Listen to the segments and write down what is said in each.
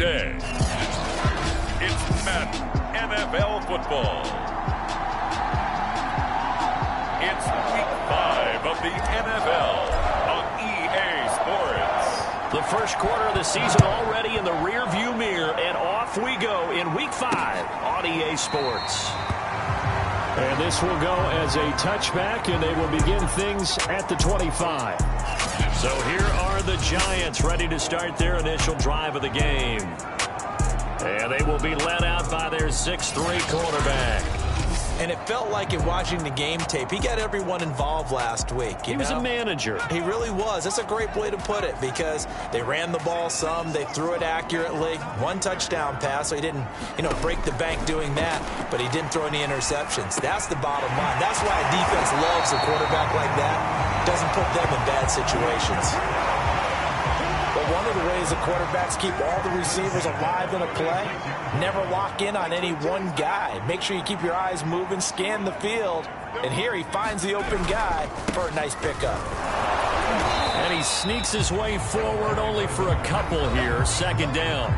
day. It's Madden NFL football. It's week 5 of the NFL on EA Sports. The first quarter of the season already in the rearview mirror, and off we go in week 5 on EA Sports. And this will go as a touchback, and they will begin things at the 25. So here are the Giants ready to start their initial drive of the game. And they will be led out by their 6'3" quarterback. And it felt like in watching the game tape, he got everyone involved last week. He was a manager. He really was. That's a great way to put it, because they ran the ball some, they threw it accurately. 1 touchdown pass, so he didn't, break the bank doing that, but he didn't throw any interceptions. That's the bottom line. That's why a defense loves a quarterback like that. Doesn't put them in bad situations. But one of the ways the quarterbacks keep all the receivers alive in a play, never lock in on any one guy. Make sure you keep your eyes moving, scan the field. And here he finds the open guy for a nice pickup. And he sneaks his way forward only for a couple here, second down.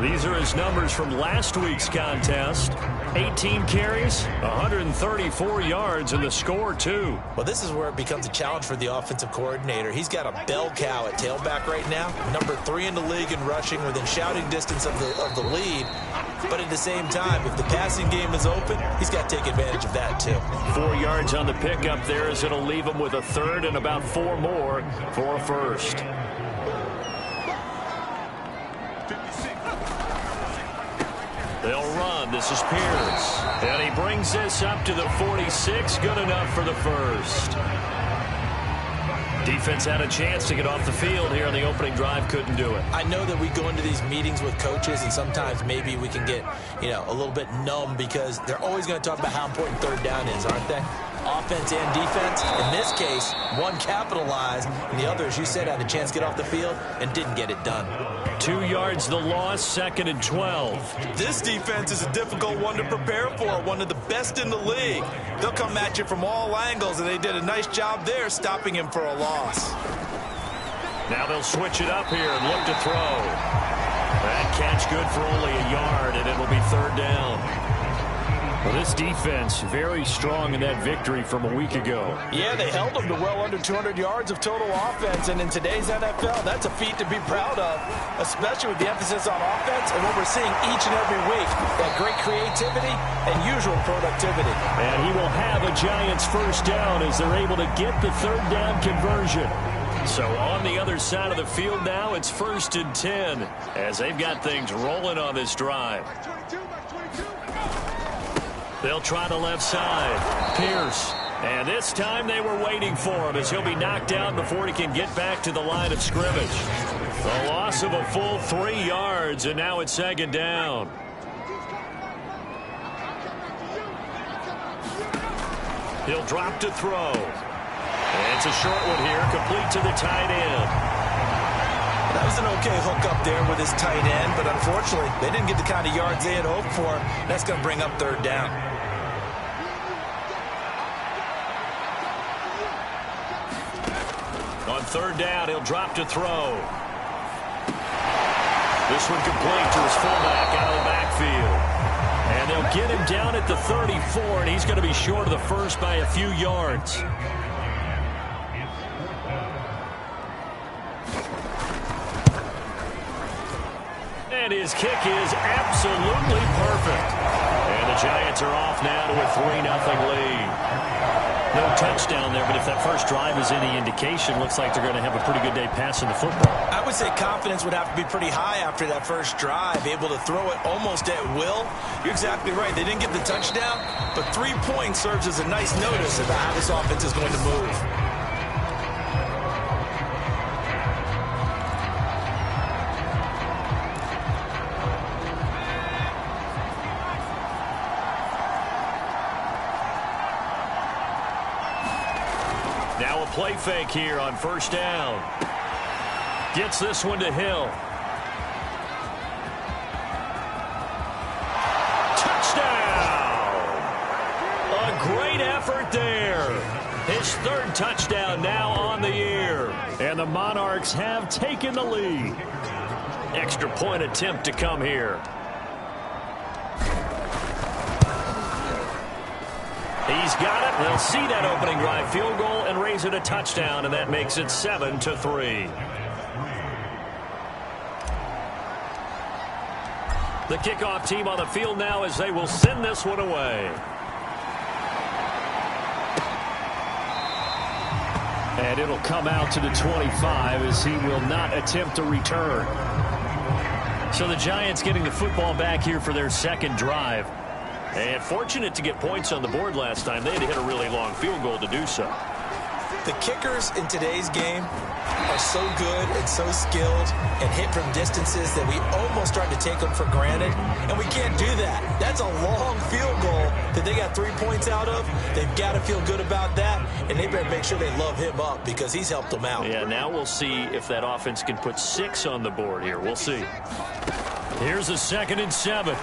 These are his numbers from last week's contest. 18 carries, 134 yards, and the score, too. Well, this is where it becomes a challenge for the offensive coordinator. He's got a bell cow at tailback right now, number 3 in the league in rushing, within shouting distance of the lead. But at the same time, if the passing game is open, he's got to take advantage of that, too. 4 yards on the pickup there, as it'll leave him with a third and about 4 more for a first. They'll run. This is Pierce. And he brings this up to the 46. Good enough for the first. Defense had a chance to get off the field here on the opening drive. Couldn't do it. I know that we go into these meetings with coaches, and sometimes maybe we can get, a little bit numb, because they're always going to talk about how important third down is, aren't they? Offense and defense. In this case, one capitalized, and the other, as you said, had a chance to get off the field and didn't get it done. 2 yards the loss, 2nd and 12. This defense is a difficult one to prepare for, one of the best in the league. They'll come at you from all angles, and they did a nice job there stopping him for a loss. Now they'll switch it up here and look to throw. That catch good for only a yard, and it'll be third down. Well, this defense very strong in that victory from a week ago. Yeah, they held them to well under 200 yards of total offense, and in today's NFL, that's a feat to be proud of, especially with the emphasis on offense and what we're seeing each and every week, that great creativity and usual productivity. And he will have a Giants first down as they're able to get the third down conversion. So on the other side of the field now, it's 1st and 10 as they've got things rolling on this drive. They'll try the left side. Pierce. And this time they were waiting for him, as he'll be knocked out before he can get back to the line of scrimmage. The loss of a full 3 yards, and now it's 2nd down. He'll drop to throw. And it's a short one here, complete to the tight end. That was an okay hook up there with his tight end, but unfortunately, they didn't get the kind of yards they had hoped for. That's going to bring up third down. On third down, he'll drop to throw. This one complete to his fullback out of the backfield. And they'll get him down at the 34, and he's going to be short of the first by a few yards. And his kick is absolutely perfect. And the Giants are off now to a 3-0 lead. No touchdown there, but if that first drive is any indication, looks like they're going to have a pretty good day passing the football. I would say confidence would have to be pretty high after that first drive, able to throw it almost at will. You're exactly right. They didn't get the touchdown, but 3 points serves as a nice notice about how this offense is going to move. Now a play fake here on first down. Gets this one to Hill. Touchdown! A great effort there. His 3rd touchdown now on the year. And the Monarchs have taken the lead. extra point attempt to come here. He's got it. They'll see that opening drive field goal and raise it a touchdown, and that makes it 7-3. The kickoff team on the field now as they will send this one away. And it'll come out to the 25 as he will not attempt a return. So the Giants getting the football back here for their second drive. And fortunate to get points on the board last time. They had to hit a really long field goal to do so. The kickers in today's game are so good and so skilled and hit from distances that we almost start to take them for granted, and we can't do that. That's a long field goal that they got 3 points out of. They've got to feel good about that, and they better make sure they love him up because he's helped them out. Yeah, now we'll see if that offense can put 6 on the board here. We'll see. Here's a 2nd and 7.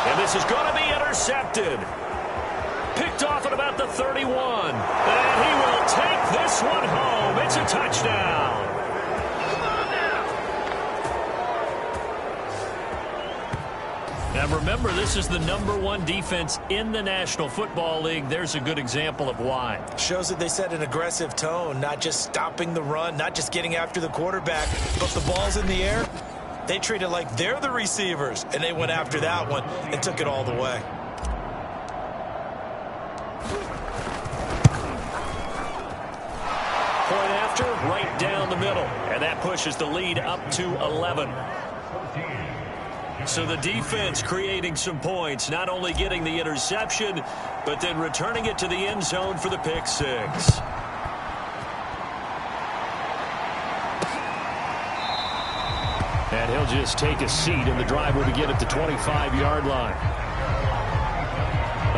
And this is going to be intercepted. Picked off at about the 31. And he will take this one home. It's a touchdown. Now remember, this is the #1 defense in the National Football League. There's a good example of why. Shows that they set an aggressive tone, not just stopping the run, not just getting after the quarterback, but the ball's in the air. They treat it like they're the receivers, and they went after that one and took it all the way. Point after, right down the middle. And that pushes the lead up to 11. So the defense creating some points, not only getting the interception, but then returning it to the end zone for the pick 6. And he'll just take a seat, and the drive will begin at the 25-yard line.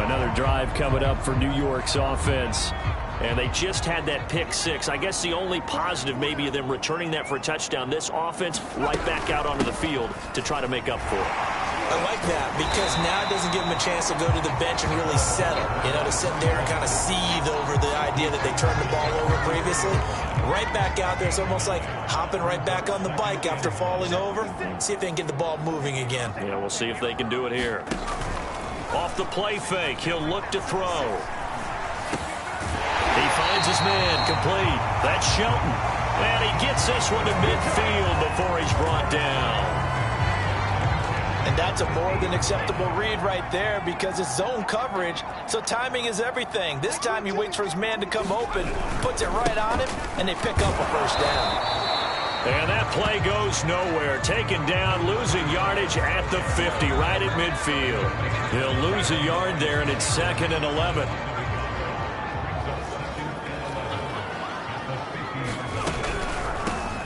Another drive coming up for New York's offense. And they just had that pick 6. I guess the only positive maybe of them returning that for a touchdown. This offense right back out onto the field to try to make up for it. I like that because now it doesn't give them a chance to go to the bench and really settle. You know, to sit there and kind of seethe over the idea that they turned the ball over previously. Right back out there. It's almost like hopping right back on the bike after falling over. See if they can get the ball moving again. Yeah, we'll see if they can do it here. Off the play fake, he'll look to throw. He finds his man complete. That's Shelton. And he gets this one to midfield before he's brought down. And that's a more than acceptable read right there because it's zone coverage, so timing is everything. This time he waits for his man to come open, puts it right on him, and they pick up a first down. And that play goes nowhere. Taken down, losing yardage at the 50, right at midfield. He'll lose a yard there, and it's 2nd and 11.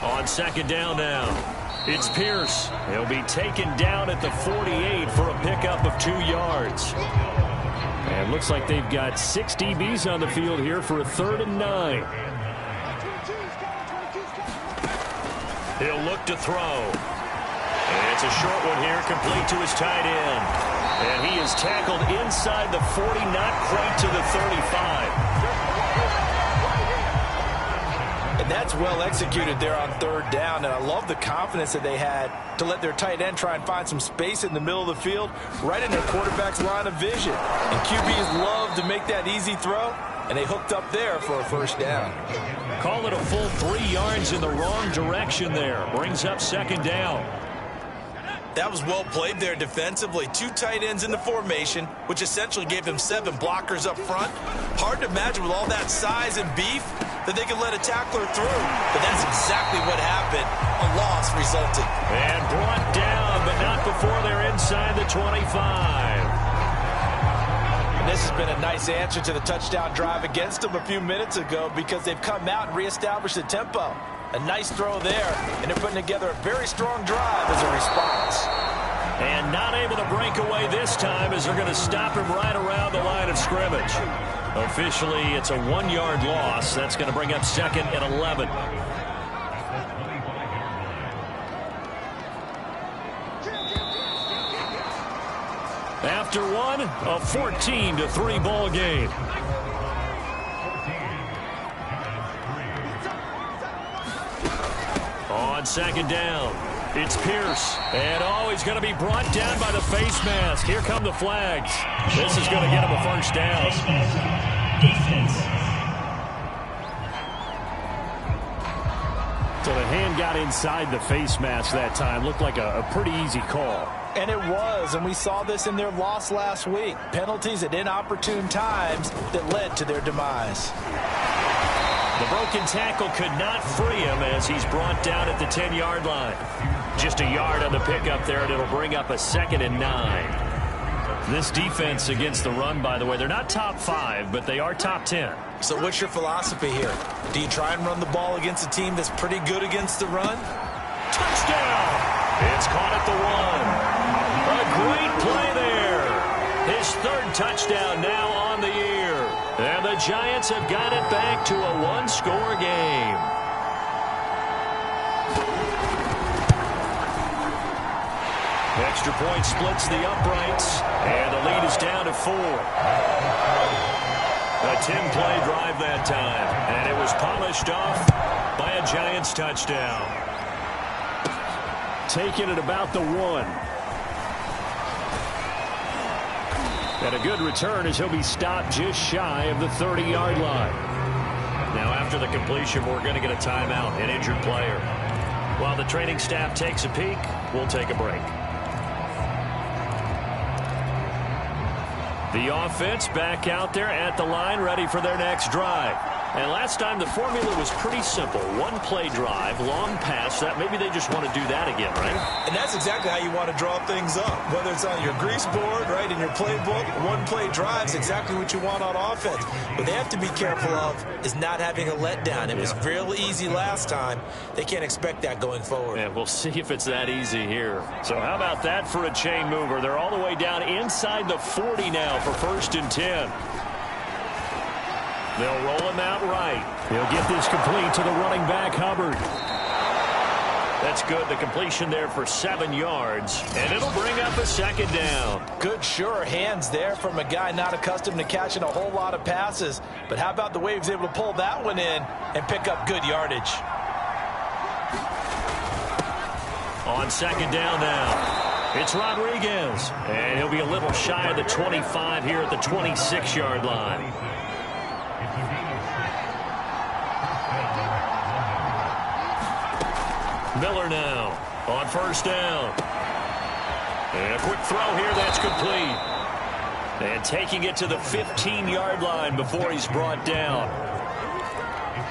On 2nd down now. It's Pierce. He'll be taken down at the 48 for a pickup of 2 yards. And looks like they've got 6 DBs on the field here for a 3rd and 9. He'll look to throw. And it's a short one here, complete to his tight end. And he is tackled inside the 40, not quite to the 35. And that's well executed there on 3rd down, and I love the confidence that they had to let their tight end try and find some space in the middle of the field, right in their quarterback's line of vision. And QBs love to make that easy throw, and they hooked up there for a first down. Call it a full 3 yards in the wrong direction there. Brings up 2nd down. That was well played there defensively. 2 tight ends in the formation, which essentially gave them 7 blockers up front. Hard to imagine with all that size and beef that they could let a tackler through. But that's exactly what happened. A loss resulted. And brought down, but not before they're inside the 25. And this has been a nice answer to the touchdown drive against them a few minutes ago because they've come out and reestablished the tempo. A nice throw there, and they're putting together a very strong drive as a response. And not able to break away this time as they're going to stop him right around the line of scrimmage. Officially, it's a 1-yard loss. That's going to bring up 2nd and 11. After one, a 14-3 ball game. On on second down. It's Pierce. And, he's going to be brought down by the face mask. Here come the flags. This is going to get him a first down. So the hand got inside the face mask that time. Looked like a pretty easy call. And it was, and we saw this in their loss last week. Penalties at inopportune times that led to their demise. The broken tackle could not free him as he's brought down at the 10-yard line. Just a yard on the pickup there, and it'll bring up a 2nd and 9. This defense against the run, by the way, they're not top 5, but they are top 10. So what's your philosophy here? Do you try and run the ball against a team that's pretty good against the run? Touchdown! It's caught at the 1. A great play there. His 3rd touchdown now on the year. And the Giants have got it back to a 1-score game. Extra point splits the uprights, and the lead is down to 4. A 10-play drive that time, and it was polished off by a Giants touchdown. Taking it about the 1. And a good return as he'll be stopped just shy of the 30-yard line. Now, after the completion, we're going to get a timeout, an injured player. While the training staff takes a peek, we'll take a break. The offense back out there at the line, ready for their next drive. And last time, the formula was pretty simple. 1-play drive, long pass. That maybe they just want to do that again, right? And that's exactly how you want to draw things up. Whether it's on your grease board, right, in your playbook, 1-play drive is exactly what you want on offense. What they have to be careful of is not having a letdown. It was real easy last time. They can't expect that going forward. Yeah, we'll see if it's that easy here. So how about that for a chain mover? They're all the way down inside the 40 now for 1st and 10. They'll roll him out right. He'll get this complete to the running back, Hubbard. That's good. The completion there for 7 yards. And it'll bring up a 2nd down. Good, sure hands there from a guy not accustomed to catching a whole lot of passes. But how about the way he was able to pull that one in and pick up good yardage? On 2nd down now, it's Rodriguez. And he'll be a little shy of the 25 here at the 26-yard line. Miller now on 1st down. And a quick throw here, that's complete. And taking it to the 15-yard line before he's brought down.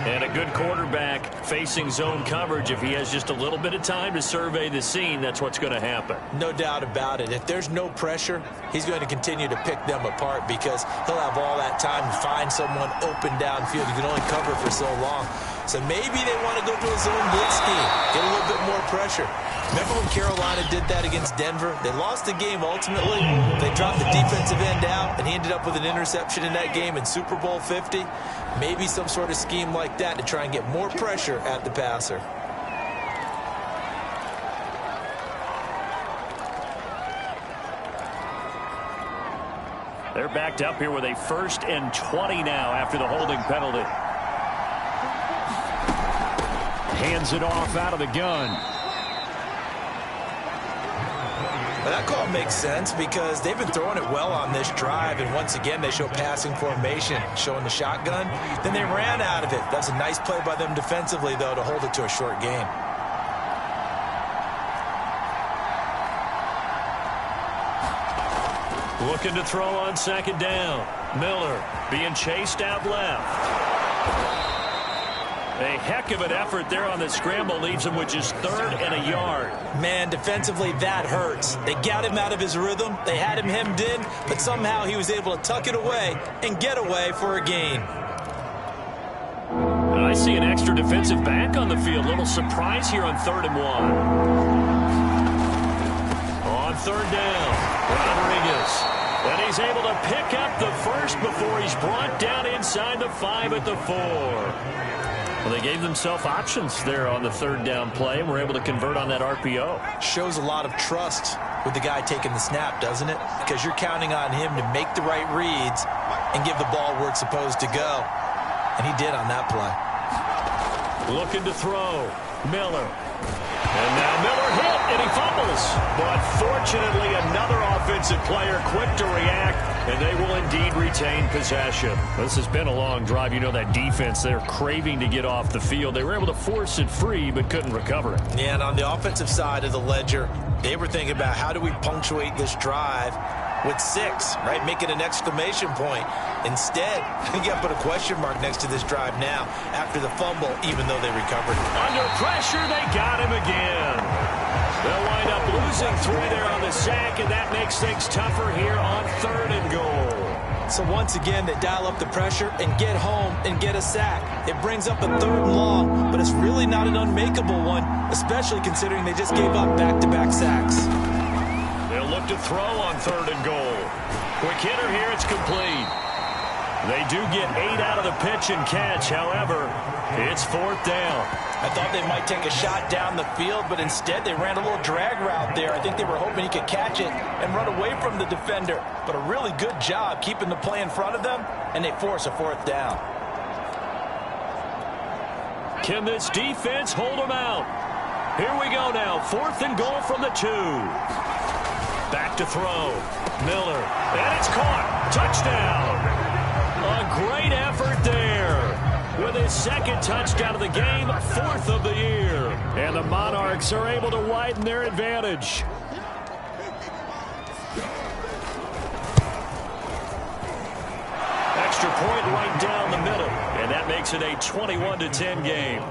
And a good quarterback facing zone coverage. If he has just a little bit of time to survey the scene, that's what's going to happen. No doubt about it. If there's no pressure, he's going to continue to pick them apart because he'll have all that time to find someone open downfield. He can only cover for so long. So maybe they want to go to a zone blitz scheme, get a little bit more pressure. Remember when Carolina did that against Denver? They lost the game ultimately. They dropped the defensive end out, and he ended up with an interception in that game in Super Bowl 50. Maybe some sort of scheme like that to try and get more pressure at the passer. They're backed up here with a 1st and 20 now after the holding penalty. Hands it off out of the gun. Well, that call makes sense because they've been throwing it well on this drive, and once again they show passing formation, showing the shotgun. Then they ran out of it. That's a nice play by them defensively, though, to hold it to a short game. Looking to throw on 2nd down. Miller being chased out left. A heck of an effort there on the scramble leaves him with just 3rd and a yard. Man, defensively, that hurts. They got him out of his rhythm. They had him hemmed in, but somehow he was able to tuck it away and get away for a gain. And I see an extra defensive back on the field. Little surprise here on 3rd and 1. On 3rd down, Rodriguez. And he's able to pick up the 1st before he's brought down inside the 5 at the 4. Well, they gave themselves options there on the 3rd down play and were able to convert on that RPO. Shows a lot of trust with the guy taking the snap, doesn't it? Because you're counting on him to make the right reads and give the ball where it's supposed to go. And he did on that play. Looking to throw. Miller. And now Miller hit, and he fumbles. But fortunately, another offensive player quick to react, and they will indeed retain possession. This has been a long drive. You know that defense, they're craving to get off the field. They were able to force it free, but couldn't recover it. Yeah, and on the offensive side of the ledger, they were thinking about how do we punctuate this drive with 6, right? Make it an exclamation point. Instead, you got to put a question mark next to this drive now after the fumble, even though they recovered. Under pressure, they got him again. They'll wind up losing 3 there on the sack, and that makes things tougher here on 3rd and goal. So once again, they dial up the pressure and get home and get a sack. It brings up a 3rd and long, but it's really not an unmakeable one, especially considering they just gave up back-to-back sacks. They'll look to throw on 3rd and goal. Quick hitter here, it's complete. They do get 8 out of the pitch and catch. However, it's 4th down. I thought they might take a shot down the field, but instead they ran a little drag route there. I think they were hoping he could catch it and run away from the defender. But a really good job keeping the play in front of them, and they force a 4th down. Can this defense hold them out? Here we go now. 4th and goal from the 2. Back to throw. Miller. And it's caught. Touchdown. A great effort there. With his 2nd touchdown of the game, 4th of the year. And the Monarchs are able to widen their advantage. Extra point right down the middle. And that makes it a 21-10 game.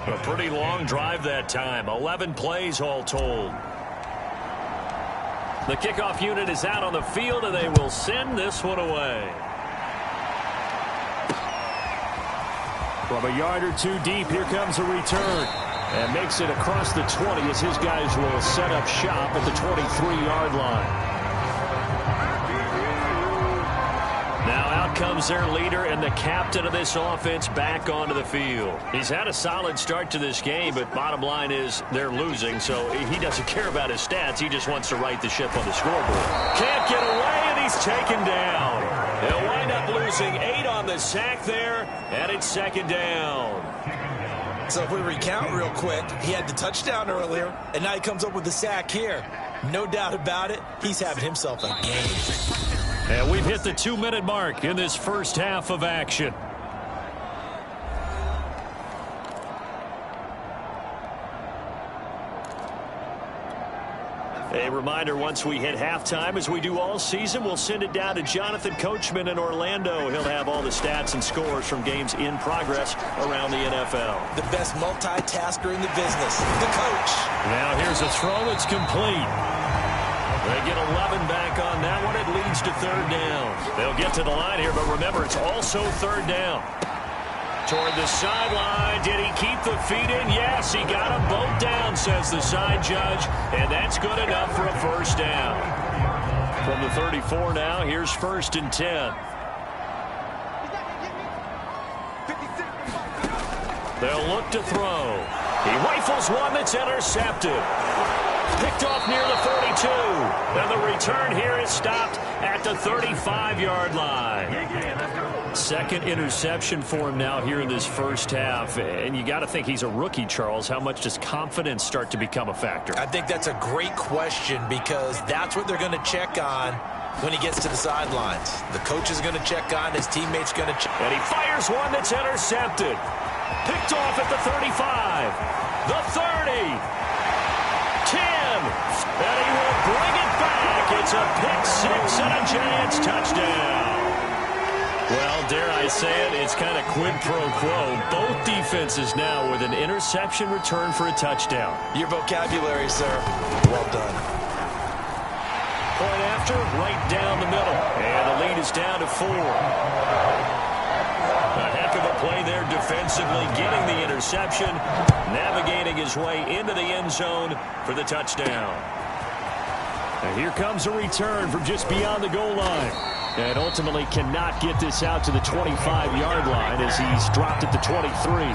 A pretty long drive that time. 11 plays all told. The kickoff unit is out on the field, and they will send this one away. From a yard or 2 deep, here comes a return. And makes it across the 20 as his guys will set up shop at the 23-yard line. Now out comes their leader and the captain of this offense back onto the field. He's had a solid start to this game, but bottom line is they're losing, so he doesn't care about his stats. He just wants to right the ship on the scoreboard. Can't get away, and he's taken down. They'll wind up losing 8 on the sack there, and it's 2nd down. So if we recount real quick, he had the touchdown earlier, and now he comes up with the sack here. No doubt about it, he's having himself a game. And we've hit the 2-minute mark in this first half of action. A reminder, once we hit halftime, as we do all season, we'll send it down to Jonathan Coachman in Orlando. He'll have all the stats and scores from games in progress around the NFL. The best multitasker in the business, the coach. Now here's a throw that's complete. They get 11 back on that one. It leads to 3rd down. They'll get to the line here, but remember, it's also 3rd down. Toward the sideline. Did he keep the feet in? Yes, he got them both down, says the side judge, and that's good enough for a 1st down. From the 34 now, here's 1st and 10. They'll look to throw. He rifles one that's intercepted. Picked off near the 42. And the return here is stopped at the 35-yard line. 2nd interception for him now here in this first half. And you got to think he's a rookie, Charles. How much does confidence start to become a factor? I think that's a great question because that's what they're going to check on when he gets to the sidelines. The coach is going to check on, his teammate's going to check. And he fires one that's intercepted. Picked off at the 35. The 30. 10, and he will bring it back. It's a pick-6 and a Giants touchdown. Well, dare I say it, it's kind of quid pro quo. Both defenses now with an interception return for a touchdown. Your vocabulary, sir. Well done. Point after, right down the middle. And the lead is down to 4. A heck of a play there defensively, getting the interception, navigating his way into the end zone for the touchdown. And here comes a return from just beyond the goal line. And ultimately cannot get this out to the 25-yard line as he's dropped at the 23.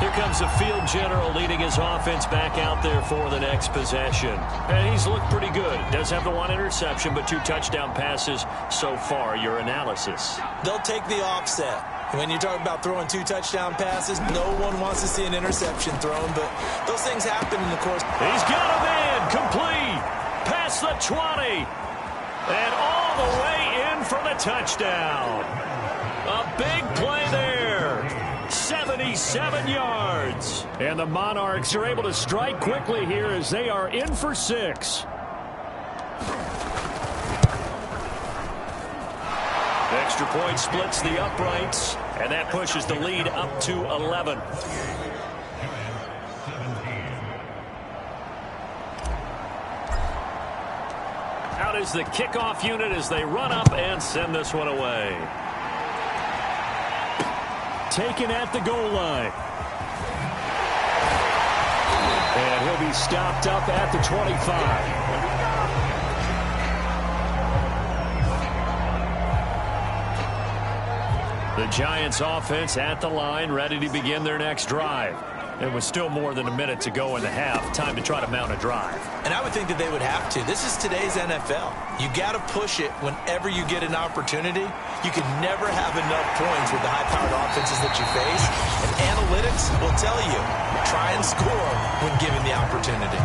Here comes the field general leading his offense back out there for the next possession. And he's looked pretty good. Does have the 1 interception, but 2 touchdown passes so far. Your analysis. They'll take the offset. When you talk about throwing 2 touchdown passes, no one wants to see an interception thrown, but those things happen in the course. He's got him in, complete, past the 20, and all the way in for the touchdown. A big play there, 77 yards. And the Monarchs are able to strike quickly here as they are in for 6. Extra point splits the uprights, and that pushes the lead up to 11. Out is the kickoff unit as they run up and send this one away. Taken at the goal line. And he'll be stopped up at the 25. The Giants offense at the line, ready to begin their next drive. It was still more than a minute to go in the half. Time to try to mount a drive. And I would think that they would have to. This is today's NFL. You got to push it whenever you get an opportunity. You can never have enough points with the high-powered offenses that you face. And analytics will tell you, try and score when given the opportunity.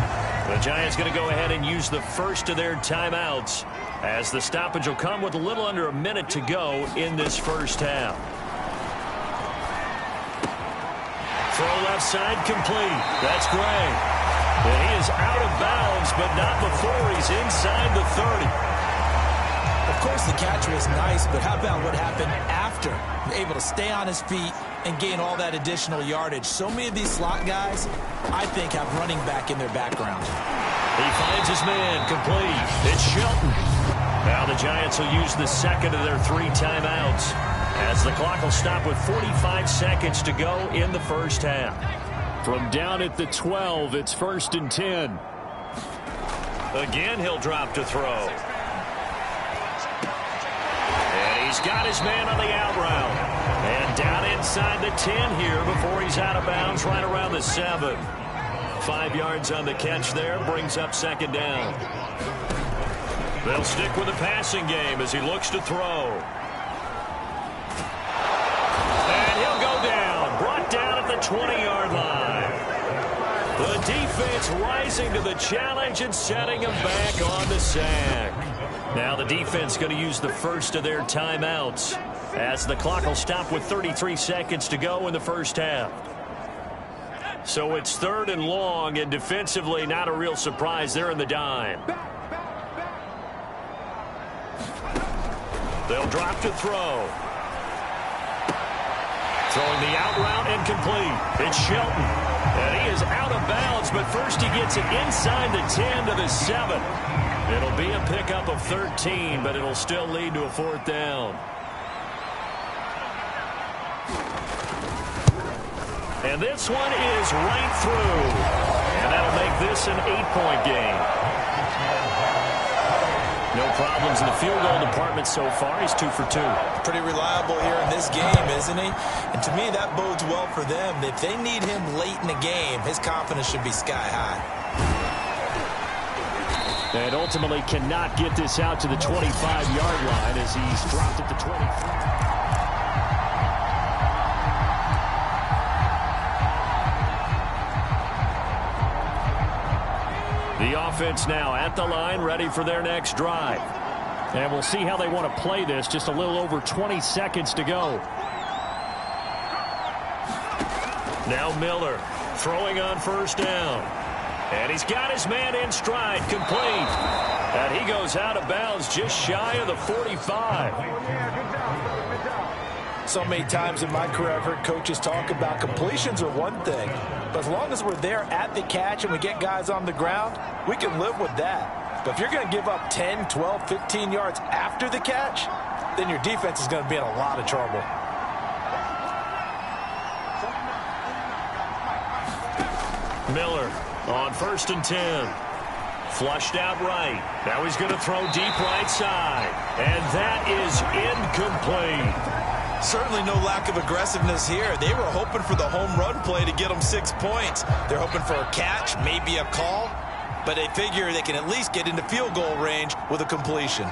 The Giants going to go ahead and use the first of their timeouts, as the stoppage will come with a little under a minute to go in this first half. Throw left side complete. That's Gray. And he is out of bounds, but not before he's inside the 30. Of course, the catch was nice, but how about what happened after? Able to stay on his feet and gain all that additional yardage. So many of these slot guys, I think, have running back in their background. He finds his man complete. It's Shelton. Now the Giants will use the second of their 3 timeouts, as the clock will stop with 45 seconds to go in the first half. From down at the 12, it's 1st and 10. Again, he'll drop to throw. And he's got his man on the out route. And down inside the 10 here before he's out of bounds right around the 7. 5 yards on the catch there, brings up 2nd down. They'll stick with the passing game as he looks to throw. And he'll go down, brought down at the 20-yard line. The defense rising to the challenge and setting him back on the sack. Now the defense going to use the first of their timeouts, as the clock will stop with 33 seconds to go in the first half. So it's 3rd and long, and defensively not a real surprise. They're in the dime. They'll drop to throw. Throwing the out route incomplete. It's Shelton. And he is out of bounds, but first he gets it inside the 10 to the 7. It'll be a pickup of 13, but it'll still lead to a 4th down. And this one is right through. And that'll make this an 8-point game. No problems in the field goal department so far. He's 2 for 2. Pretty reliable here in this game, isn't he? And to me, that bodes well for them. If they need him late in the game, his confidence should be sky high. And ultimately cannot get this out to the 25-yard line as he's dropped at the 23. The offense now at the line, ready for their next drive. And we'll see how they want to play this. Just a little over 20 seconds to go. Now Miller throwing on 1st down. And he's got his man in stride, complete. And he goes out of bounds just shy of the 45. So many times in my career, I've heard coaches talk about completions are one thing, but as long as we're there at the catch and we get guys on the ground, we can live with that. But if you're going to give up 10, 12, 15 yards after the catch, then your defense is going to be in a lot of trouble. Miller on 1st and 10. Flushed out right. Now he's going to throw deep right side. And that is incomplete. Certainly no lack of aggressiveness here. They were hoping for the home run play to get them 6 points. They're hoping for a catch, maybe a call, but they figure they can at least get into field goal range with a completion.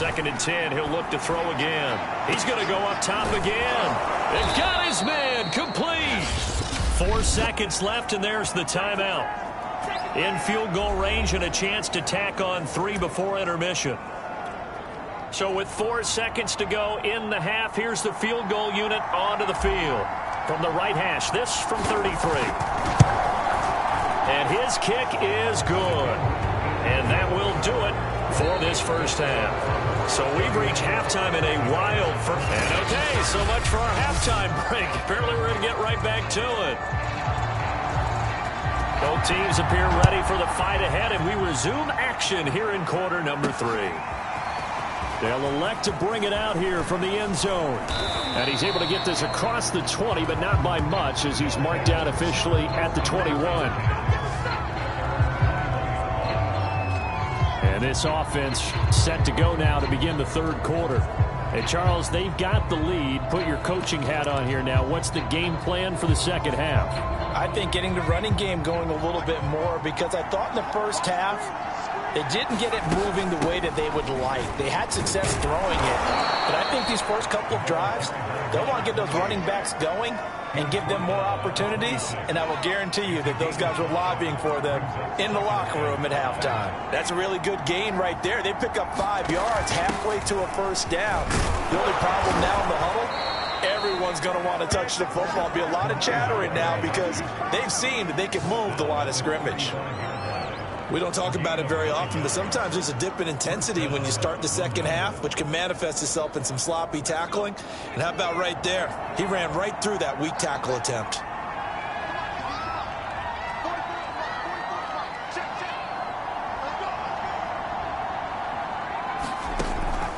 2nd and 10. He'll look to throw again. He's going to go up top again. And got his man complete. 4 seconds left, and there's the timeout. In field goal range and a chance to tack on 3 before intermission. So with 4 seconds to go in the half, here's the field goal unit onto the field. From the right hash, this from 33. And his kick is good. And that will do it for this first half. So we've reached halftime in a wild first. And okay, so much for our halftime break. Apparently we're going to get right back to it. Both teams appear ready for the fight ahead, and we resume action here in quarter number 3. They'll elect to bring it out here from the end zone. And he's able to get this across the 20, but not by much, as he's marked down officially at the 21. And this offense set to go now to begin the third quarter. And Charles, they've got the lead. Put your coaching hat on here now. What's the game plan for the second half? I think getting the running game going a little bit more, because I thought in the first half they didn't get it moving the way that they would like. They had success throwing it. But I think these first couple of drives, they'll want to get those running backs going and give them more opportunities. And I will guarantee you that those guys were lobbying for them in the locker room at halftime. That's a really good gain right there. They pick up 5 yards halfway to a first down. The only problem now in the huddle, everyone's going to want to touch the football. Be a lot of chattering now because they've seen that they can move the line of scrimmage. We don't talk about it very often, but sometimes there's a dip in intensity when you start the second half, which can manifest itself in some sloppy tackling. And how about right there? He ran right through that weak tackle attempt.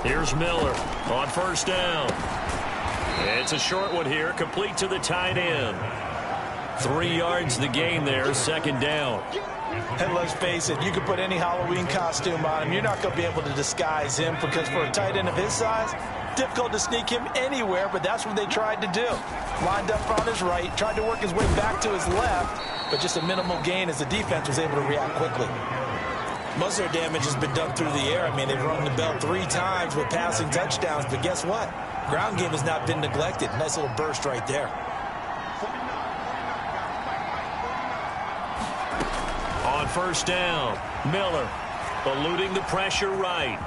Here's Miller on first down. It's a short one here, complete to the tight end. 3 yards the gain there, second down. And let's face it, you can put any Halloween costume on him. You're not going to be able to disguise him, because for a tight end of his size, difficult to sneak him anywhere, but that's what they tried to do. Lined up on his right, tried to work his way back to his left, but just a minimal gain as the defense was able to react quickly. Most of their damage has been done through the air. I mean, they've rung the bell 3 times with passing touchdowns, but guess what? Ground game has not been neglected. Nice little burst right there. On first down, Miller eluding the pressure right.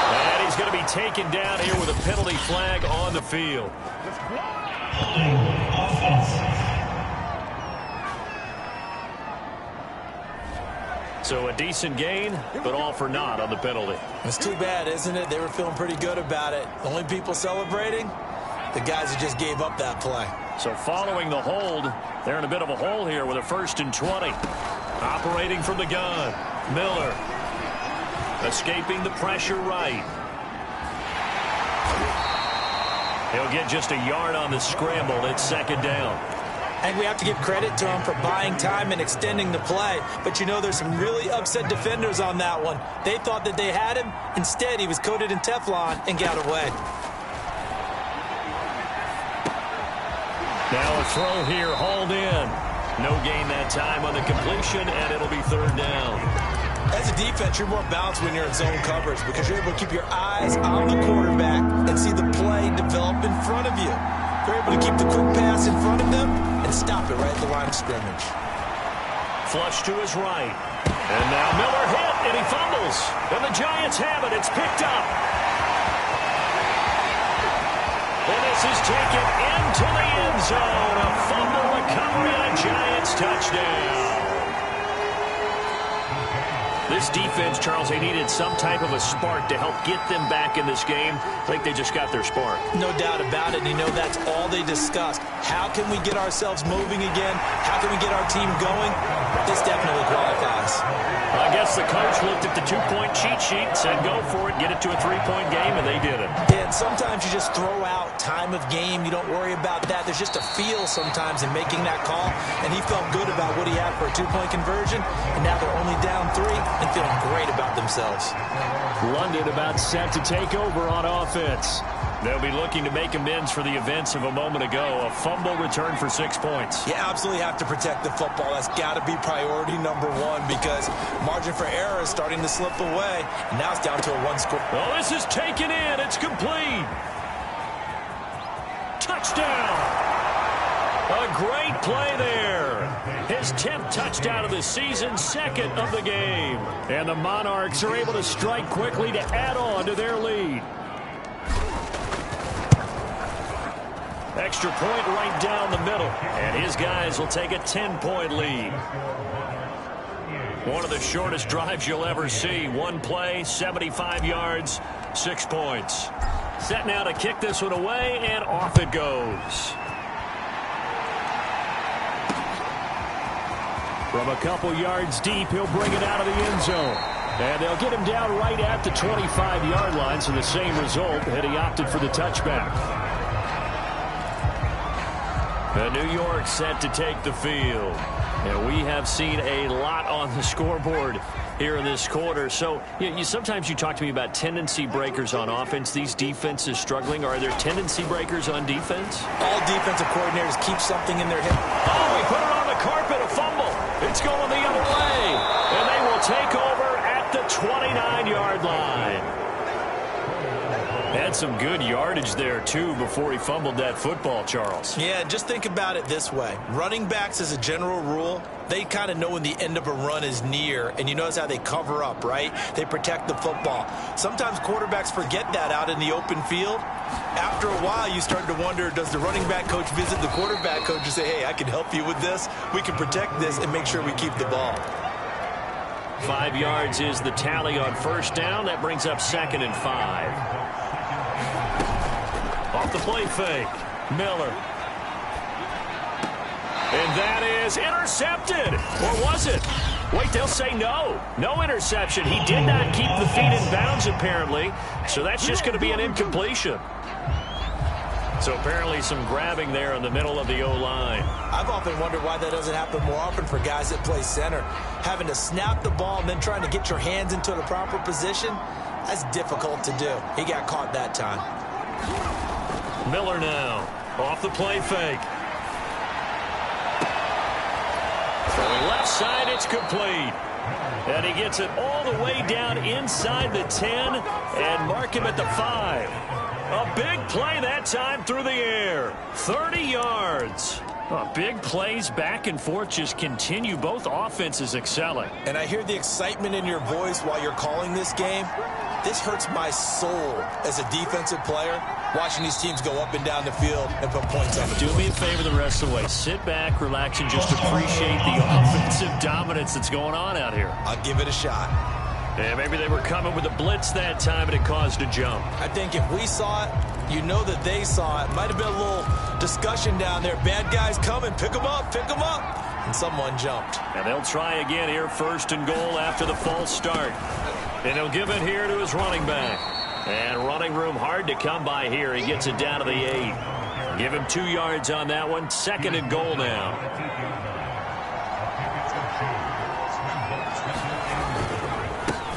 And he's going to be taken down here with a penalty flag on the field. So a decent gain, but all for naught on the penalty. It's too bad, isn't it? They were feeling pretty good about it. The only people celebrating, the guys who just gave up that play. So following the hold, they're in a bit of a hole here with a 1st and 20. Operating from the gun, Miller. Escaping the pressure right. He'll get just a yard on the scramble. It's second down. And we have to give credit to him for buying time and extending the play. But you know, there's some really upset defenders on that one. They thought that they had him. Instead, he was coated in Teflon and got away. Now a throw here, hauled in. No gain that time on the completion, and it'll be third down. As a defense, you're more balanced when you're in zone coverage, because you're able to keep your eyes on the quarterback and see the play develop in front of you. You're able to keep the quick pass in front of them and stop it right at the line of scrimmage. Flush to his right. And now Miller hit, and he fumbles. And the Giants have it. It's picked up. And this is taken into the end zone. A fumble recovery and a Giants touchdown. This defense, Charles, they needed some type of a spark to help get them back in this game. I think they just got their spark. No doubt about it. And you know, that's all they discussed. How can we get ourselves moving again? How can we get our team going? This definitely qualifies. I guess the coach looked at the 2-point cheat sheet and said, go for it, get it to a 3-point game, and they did it. And sometimes you just throw out time of game. You don't worry about that. There's just a feel sometimes in making that call. And he felt good about what he had for a 2-point conversion. And now they're only down 3. and feeling great about themselves. London about set to take over on offense. They'll be looking to make amends for the events of a moment ago. A fumble return for 6 points. You absolutely have to protect the football. That's got to be priority number one because margin for error is starting to slip away. And now it's down to a one-score. Oh, this is taken in. It's complete. Touchdown. A great play there. His 10th touchdown of the season, second of the game. And the Monarchs are able to strike quickly to add on to their lead. Extra point right down the middle. And his guys will take a 10-point lead. One of the shortest drives you'll ever see. One play, 75 yards, 6 points. Set now to kick this one away, and off it goes. From a couple yards deep, he'll bring it out of the end zone. And they'll get him down right at the 25-yard line, so the same result had he opted for the touchback. New York set to take the field. And we have seen a lot on the scoreboard here in this quarter. So sometimes you talk to me about tendency breakers on offense. These defenses struggling. Are there tendency breakers on defense? All defensive coordinators keep something in their head. Oh, he put it on the carpet, a fumble. It's going the other way. And they will take over at the 29-yard line. Had some good yardage there, too, before he fumbled that football, Charles. Yeah, just think about it this way. Running backs, as a general rule, they kind of know when the end of a run is near, and you notice how they cover up, right? They protect the football. Sometimes quarterbacks forget that out in the open field. After a while, you start to wonder, does the running back coach visit the quarterback coach and say, hey, I can help you with this. We can protect this and make sure we keep the ball. 5 yards is the tally on first down. That brings up 2nd and 5. Off the play fake, Miller. And that is intercepted. Or was it? Wait, they'll say no. No interception. He did not keep the feet in bounds, apparently. So that's just going to be an incompletion. So apparently some grabbing there in the middle of the O-line. I've often wondered why that doesn't happen more often for guys that play center. Having to snap the ball and then trying to get your hands into the proper position, that's difficult to do. He got caught that time. Miller now, off the play fake. Throwing left side, it's complete. And he gets it all the way down inside the 10 and mark him at the 5. A big play that time through the air. 30 yards. Big plays back and forth just continue. Both offenses excelling. And I hear the excitement in your voice while you're calling this game. This hurts my soul as a defensive player, watching these teams go up and down the field and put points on the board. Do me a favor the rest of the way. Sit back, relax, and just appreciate the offensive dominance that's going on out here. I'll give it a shot. Yeah, maybe they were coming with a blitz that time, and it caused a jump. I think if we saw it, you know that they saw it. Might have been a little discussion down there. Bad guys coming. Pick them up. Pick them up. And someone jumped. And they'll try again here, 1st and goal after the false start. And he'll give it here to his running back. And running room hard to come by here. He gets it down to the 8. Give him 2 yards on that one. 2nd and goal now.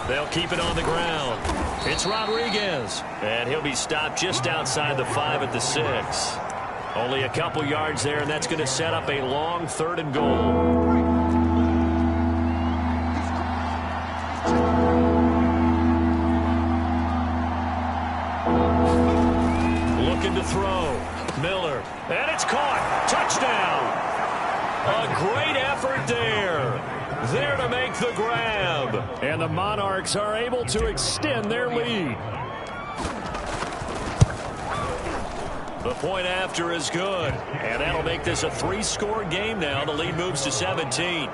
They'll keep it on the ground. It's Rodriguez. And he'll be stopped just outside the 5 at the 6. Only a couple yards there, and that's going to set up a long 3rd and goal. Looking to throw. Miller. And it's caught. Touchdown. A great effort there. There to make the grab. And the Monarchs are able to extend their lead. The point after is good. And that'll make this a 3-score game now. The lead moves to 17.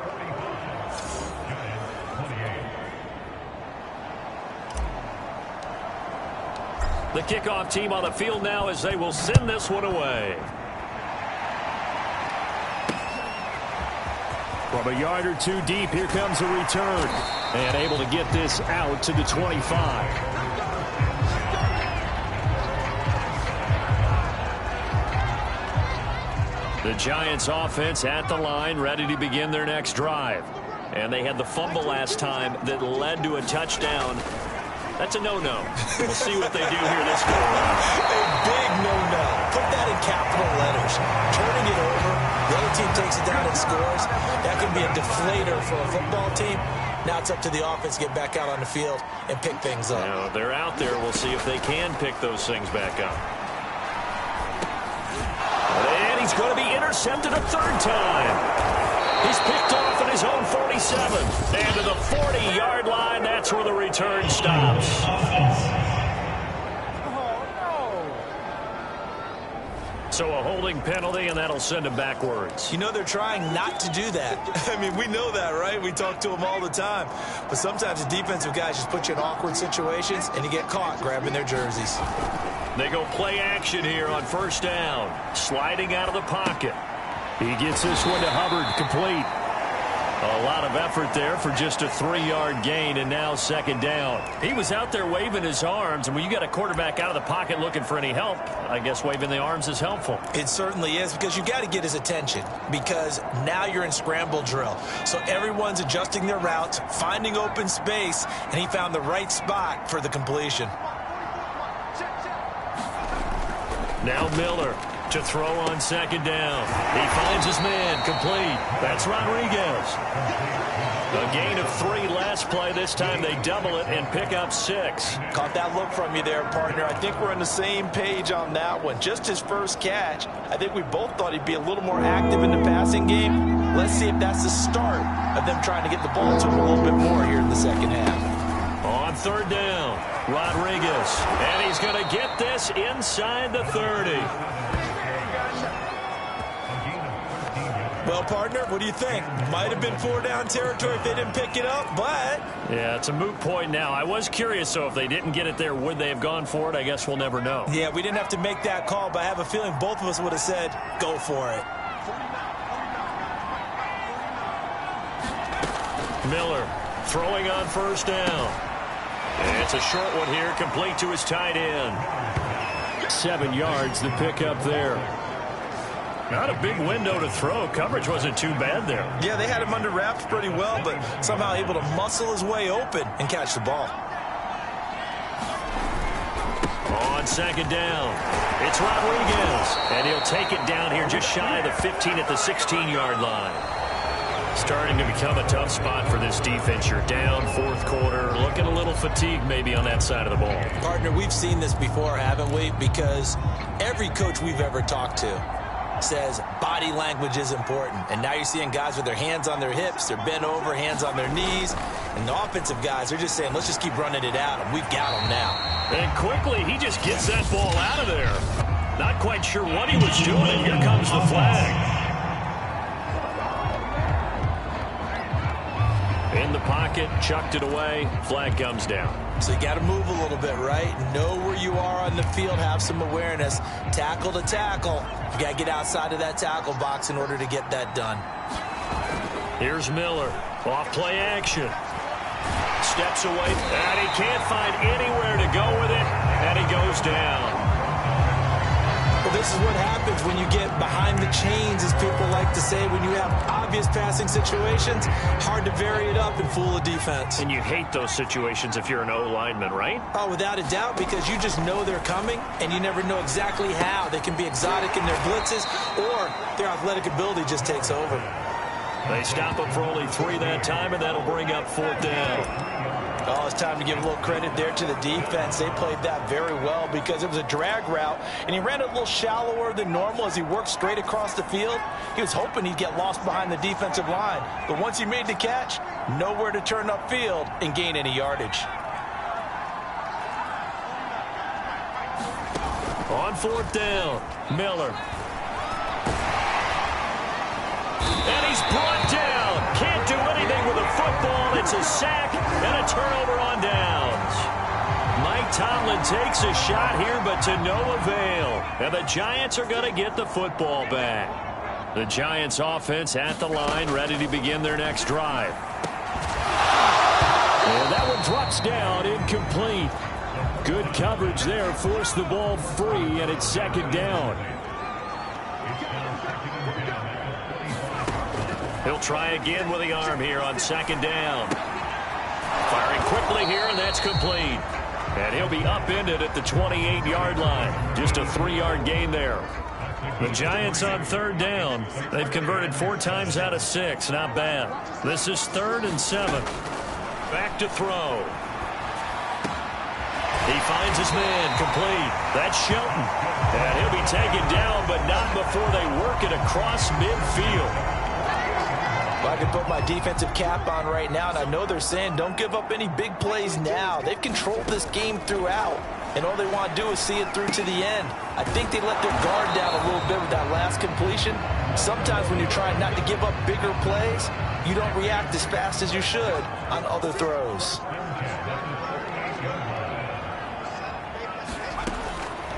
The kickoff team on the field now as they will send this one away. From a yard or 2 deep, here comes a return. And able to get this out to the 25. The Giants offense at the line, ready to begin their next drive. And they had the fumble last time that led to a touchdown. That's a no-no. We'll see what they do here this go around. A big no-no. Put that in capital letters. Turning it over, the other team takes it down and scores. That could be a deflator for a football team. Now it's up to the offense to get back out on the field and pick things up. Now, they're out there. We'll see if they can pick those things back up. And he's going to be intercepted a third time. He's picked off at his own 47. And to the 40-yard line, that's where the return stops. So a holding penalty, and that'll send him backwards. You know, they're trying not to do that. I mean, we know that, right? We talk to them all the time. But sometimes the defensive guys just put you in awkward situations, and you get caught grabbing their jerseys. They go play action here on first down. Sliding out of the pocket. He gets this one to Hubbard, complete. A lot of effort there for just a 3-yard gain, and now second down. He was out there waving his arms, and when you got a quarterback out of the pocket looking for any help, I guess waving the arms is helpful. It certainly is, because you got to get his attention, because now you're in scramble drill. So everyone's adjusting their routes, finding open space, and he found the right spot for the completion. Now Miller to throw on second down. He finds his man, complete. That's Rodriguez. A gain of 3 last play. This time they double it and pick up 6. Caught that look from you there, partner. I think we're on the same page on that one. Just his first catch. I think we both thought he'd be a little more active in the passing game. Let's see if that's the start of them trying to get the ball to him a little bit more here in the second half. On third down, Rodriguez. And he's going to get this inside the 30. Well, partner, what do you think? Might have been 4-down territory if they didn't pick it up, but... Yeah, it's a moot point now. I was curious, so if they didn't get it there, would they have gone for it? I guess we'll never know. Yeah, we didn't have to make that call, but I have a feeling both of us would have said, go for it. Miller throwing on first down. And it's a short one here, complete to his tight end. 7 yards, the pickup there. Not a big window to throw. Coverage wasn't too bad there. Yeah, they had him under wraps pretty well, but somehow able to muscle his way open and catch the ball. On second down, it's Rodriguez. And he'll take it down here just shy of the 15 at the 16-yard line. Starting to become a tough spot for this defense. You're down fourth quarter, looking a little fatigued maybe on that side of the ball. Partner, we've seen this before, haven't we? Because every coach we've ever talked to says body language is important. And now you're seeing guys with their hands on their hips, they're bent over, hands on their knees. And the offensive guys are just saying, let's just keep running it out, and we've got them now. And quickly, he just gets that ball out of there. Not quite sure what he was doing, and here comes the flag. In the pocket, chucked it away, flag comes down. So you got to move a little bit, right? Know where you are on the field, have some awareness. Tackle to tackle. You got to get outside of that tackle box in order to get that done. Here's Miller, off play action. Steps away, and he can't find anywhere to go with it, and he goes down. Well, this is what happens when you get behind the chains, as people like to say. When you have obvious passing situations, hard to vary it up and fool a defense. And you hate those situations if you're an O-lineman, right? Oh, without a doubt, because you just know they're coming, and you never know exactly how. They can be exotic in their blitzes, or their athletic ability just takes over. They stop him for only 3 that time, and that'll bring up fourth down. Oh, it's time to give a little credit there to the defense. They played that very well because it was a drag route, and he ran it a little shallower than normal as he worked straight across the field. He was hoping he'd get lost behind the defensive line, but once he made the catch, nowhere to turn upfield and gain any yardage. On fourth down, Miller. And he's brought down. Can't do anything with a football. It's a sack and a turnover on downs. Mike Tomlin takes a shot here, but to no avail. And the Giants are going to get the football back. The Giants offense at the line, ready to begin their next drive. And that one drops down, incomplete. Good coverage there, forced the ball free, and it's second down. He'll try again with the arm here on second down. Firing quickly here, and that's complete. And he'll be upended at the 28-yard line. Just a 3-yard gain there. The Giants on third down. They've converted 4 times out of 6. Not bad. This is 3rd and 7. Back to throw. He finds his man complete. That's Shelton. And he'll be taken down, but not before they work it across midfield. Well, I can put my defensive cap on right now, and I know they're saying don't give up any big plays now. They've controlled this game throughout, and all they want to do is see it through to the end. I think they let their guard down a little bit with that last completion. Sometimes when you're trying not to give up bigger plays, you don't react as fast as you should on other throws.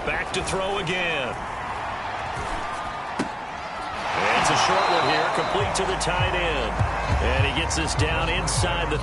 Back to throw again. And it's a short one here, complete to the tight end. And he gets this down inside the...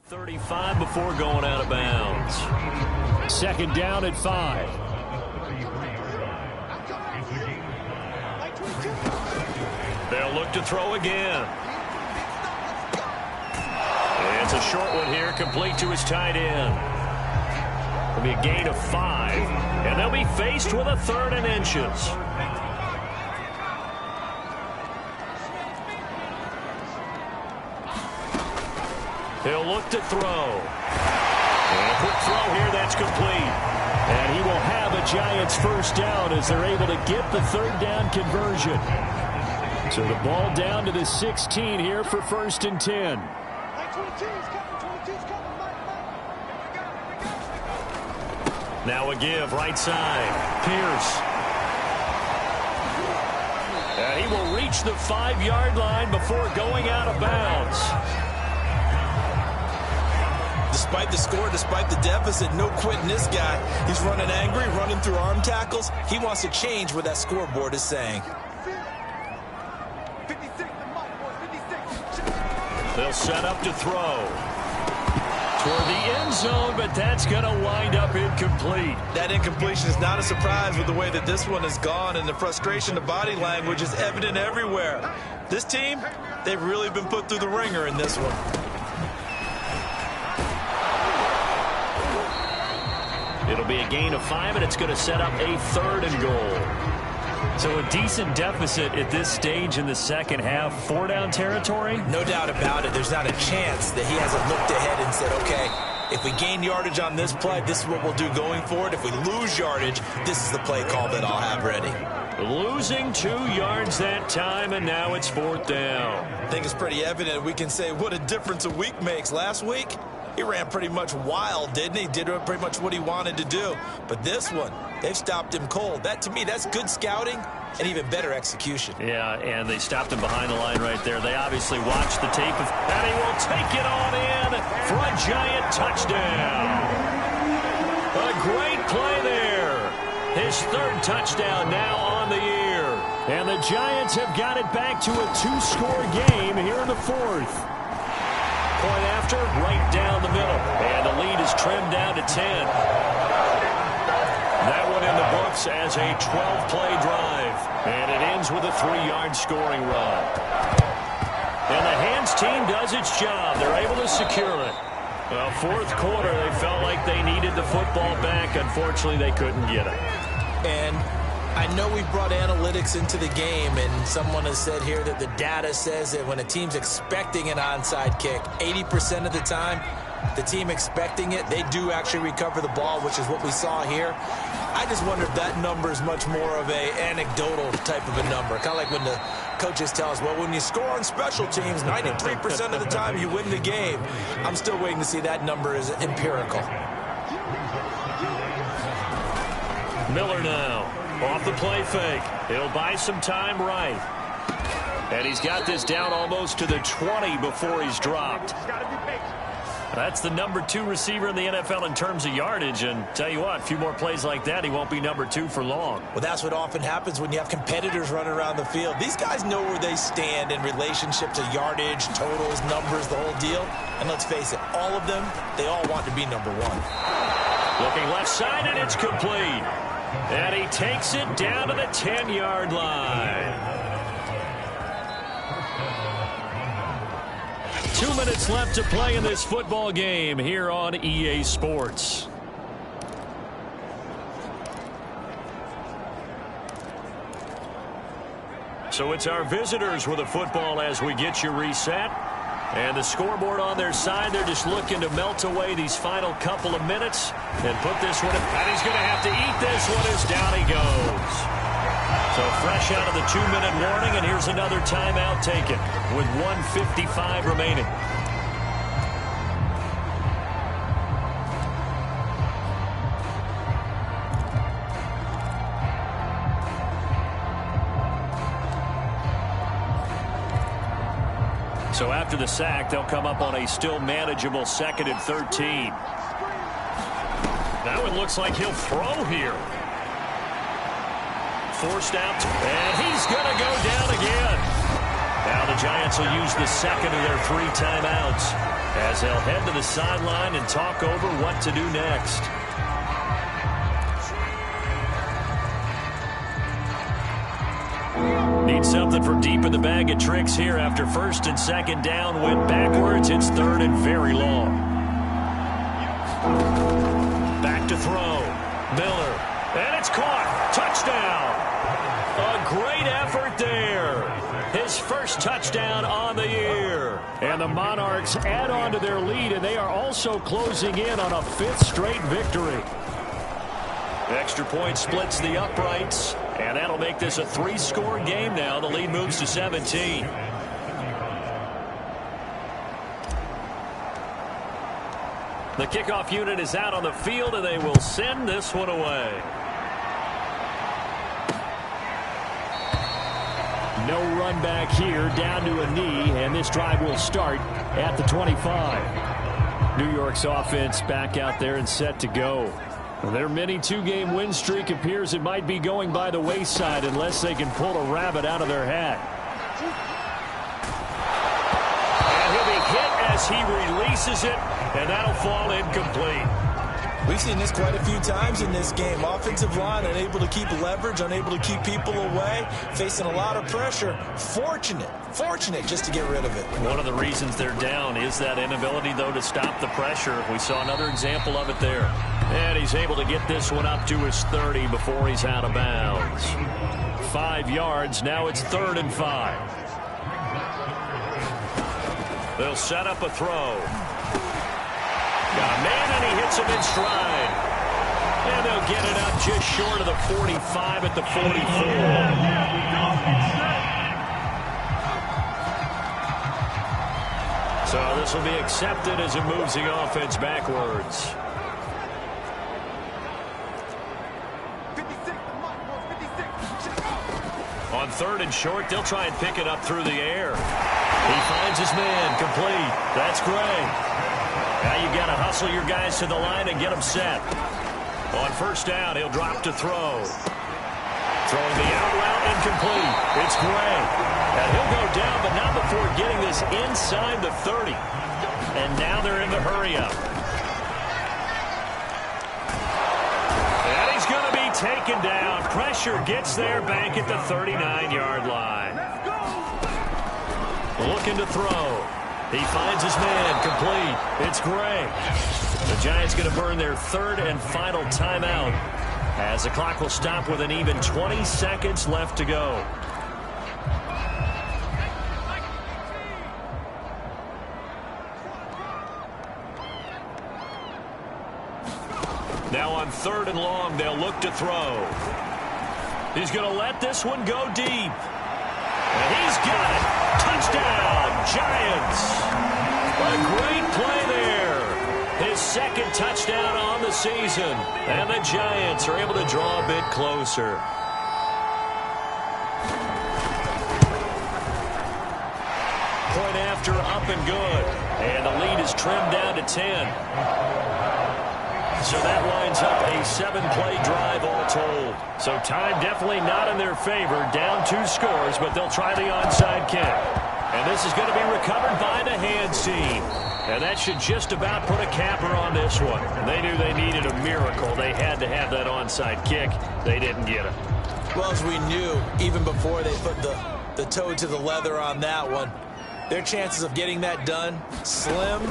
.35 before going out of bounds. 2nd down at 5. They'll look to throw again. It's a short one here, complete to his tight end. It'll be a gain of 5, and they'll be faced with a 3rd and inches. He'll look to throw. And a quick throw here, that's complete. And he will have a Giants first down as they're able to get the 3rd down conversion. So the ball down to the 16 here for 1st and 10. Now a give, right side. Pierce. And he will reach the 5-yard line before going out of bounds. Despite the score, despite the deficit, no quitting this guy. He's running angry, running through arm tackles. He wants to change what that scoreboard is saying. They'll set up to throw. Toward the end zone, but that's going to wind up incomplete. That incompletion is not a surprise with the way that this one has gone, and the frustration, the body language is evident everywhere. This team, they've really been put through the ringer in this one. It'll be a gain of 5, and it's going to set up a 3rd and goal. So a decent deficit at this stage in the second half. 4-down territory? No doubt about it. There's not a chance that he hasn't looked ahead and said, okay, if we gain yardage on this play, this is what we'll do going forward. If we lose yardage, this is the play call that I'll have ready. Losing 2 yards that time, and now it's 4th down. I think it's pretty evident. We can say what a difference a week makes. Last week, he ran pretty much wild, didn't he? Did pretty much what he wanted to do. But this one, they've stopped him cold. That, to me, that's good scouting and even better execution. Yeah, and they stopped him behind the line right there. They obviously watched the tape, and he will take it on in for a Giant touchdown. A great play there. His 3rd touchdown now on the year. And the Giants have got it back to a 2-score game here in the 4th. Point after, right down the middle. And the lead is trimmed down to 10. That one in the books as a 12-play drive. And it ends with a 3-yard scoring run. And the hands team does its job. They're able to secure it. Well, fourth quarter, they felt like they needed the football back. Unfortunately, they couldn't get it. And I know we've brought analytics into the game, and someone has said here that the data says that when a team's expecting an onside kick, 80% of the time, the team expecting it, they do actually recover the ball, which is what we saw here. I just wonder if that number is much more of a anecdotal type of a number. Kind of like when the coaches tell us, well, when you score on special teams, 93% of the time you win the game. I'm still waiting to see that number is empirical. Miller now off the play fake. He'll buy some time right. And he's got this down almost to the 20 before he's dropped. That's the number 2 receiver in the NFL in terms of yardage. And tell you what, a few more plays like that, he won't be number 2 for long. Well, that's what often happens when you have competitors running around the field. These guys know where they stand in relationship to yardage, totals, numbers, the whole deal. And let's face it, all of them, they all want to be number 1. Looking left side, and it's complete. And he takes it down to the 10-yard line. 2 minutes left to play in this football game here on EA Sports. So it's our visitors with the football as we get you reset. And the scoreboard on their side, they're just looking to melt away these final couple of minutes and put this one in. And he's going to have to eat this one as down he goes. So fresh out of the 2-minute warning, and here's another timeout taken with 1:55 remaining. So after the sack, they'll come up on a still manageable 2nd and 13. Now it looks like he'll throw here. Forced out, and he's going to go down again. Now the Giants will use the second of their 3 timeouts as they'll head to the sideline and talk over what to do next. Need something from deep in the bag of tricks here after 1st and 2nd down. Went backwards. It's 3rd and very long. Back to throw. Miller. And it's caught. Touchdown. A great effort there. His first touchdown on the year. And the Monarchs add on to their lead, and they are also closing in on a 5th straight victory. Extra point splits the uprights, and that'll make this a 3-score game now. The lead moves to 17. The kickoff unit is out on the field, and they will send this one away. No run back here, down to a knee, and this drive will start at the 25. New York's offense back out there and set to go. Their mini 2-game win streak appears it might be going by the wayside unless they can pull a rabbit out of their hat. And he'll be hit as he releases it, and that'll fall incomplete. We've seen this quite a few times in this game. Offensive line unable to keep leverage, unable to keep people away, facing a lot of pressure. Fortunate just to get rid of it. One of the reasons they're down is that inability, though, to stop the pressure. We saw another example of it there. And he's able to get this one up to his 30 before he's out of bounds. 5 yards. Now it's 3rd and 5. They'll set up a throw. Got a man, and he hits him in stride. And they'll get it up just short of the 45 at the 44. So this will be accepted as it moves the offense backwards. On 3rd and short, they'll try and pick it up through the air. He finds his man, complete. That's great. Now you got to hustle your guys to the line and get them set. On 1st down, he'll drop to throw. Throwing the out route, incomplete. It's Gray. And he'll go down, but not before getting this inside the 30. And now they're in the hurry-up. And he's going to be taken down. Pressure gets there back at the 39-yard line. Looking to throw. He finds his man, complete. It's Gray. The Giants going to burn their third and final timeout as the clock will stop with an even 20 seconds left to go. Now on 3rd and long, they'll look to throw. He's going to let this one go deep. And he's got it. Touchdown, Giants. A great play there. His second touchdown on the season. And the Giants are able to draw a bit closer. Point after, up and good. And the lead is trimmed down to 10. So that winds up a 7-play drive all told. So time definitely not in their favor. Down 2 scores, but they'll try the onside kick. And this is going to be recovered by the hands team. And that should just about put a capper on this one. They knew they needed a miracle. They had to have that onside kick. They didn't get it. Well, as we knew, even before they put the toe to the leather on that one, their chances of getting that done, slim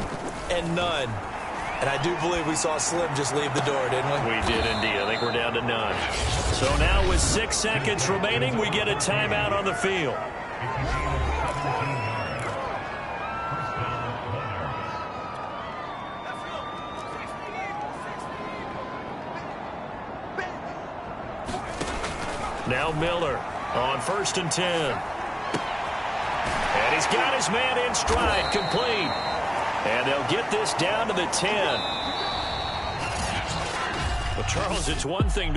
and none. And I do believe we saw Slim just leave the door, didn't we? We did indeed. I think we're down to none. So now with 6 seconds remaining, we get a timeout on the field. Now Miller on 1st and 10. And he's got his man in stride, complete. And they'll get this down to the 10. Well, Charles, it's one thing to